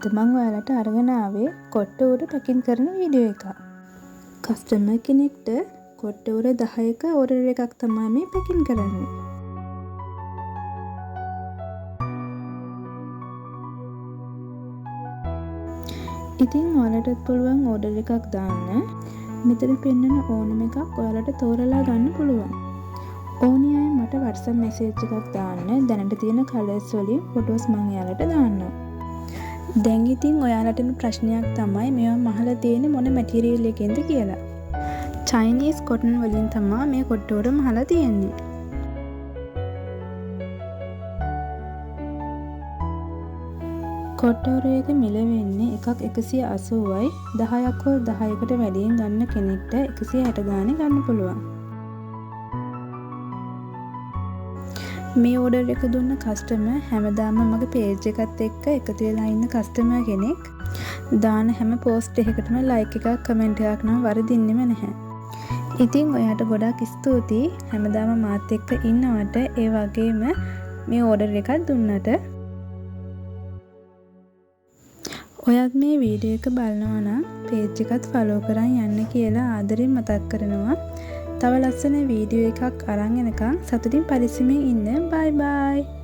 අද මම ඔයාලට අරගෙන ආවේ කොට්ට උර පැකින් කරන වීඩියෝ එකක්. කස්ටමර් කෙනෙක්ට කොට්ට උර 10ක ඕඩර් එකක් තමයි මේ පැකින් කරන්නේ. ඉතින් ඔයාලටත් පුළුවන් ඕඩර් එකක් දාන්න. මෙතන පෙන්නන ඕනම එකක් ඔයාලට තෝරලා ගන්න පුළුවන්. ඕනි අය මට WhatsApp message එකක් දාන්න. දැනට තියෙන කලර්ස් වලින් ෆොටෝස් මම එයාලට දාන්නම්. දැන් ඉතින් ඔයාලට ප්‍රශ්නයක් තමයි මේවා මහලා තියෙන්නේ මොන මැටීරියල් එකෙන්ද කියලා. චයිනීස් කොටන් වලින් තමයි මේ කොට්ට උර මහලා තියෙන්නේ. කොට්ට උර එක මිල වෙන්නේ එකක් 180යි. 10ක් හෝ 10කට වැඩියෙන් ගන්න කෙනෙක්ට 160 ගානේ ගන්න පුළුවන්. මේ ඕඩර් එක දුන්න කස්ටමර් හැමදාම මගේ පේජ් එකත් එක්ක එකතු වෙලා ඉන්න කස්ටමර් කෙනෙක්. දාන හැම පෝස්ට් එකකටම ලයික් එකක් කමෙන්ට් එකක් නම් වරදින්නෙම නැහැ. ඉතින් ඔයාට ගොඩාක් ස්තුතියි හැමදාම මාත් එක්ක ඉන්නවට, ඒ වගේම මේ ඕඩර් එකක් දුන්නට. ඔයත් මේ වීඩියෝ එක බලනවා නම් පේජ් එකත් ෆලෝ කරන් යන්න කියලා ආදරෙන් මතක් කරනවා. තව ලස්සන වීඩියෝ එකක් අරන් එනකන් සතුටින් පරිස්සමෙන් ඉන්න. බයි බයි.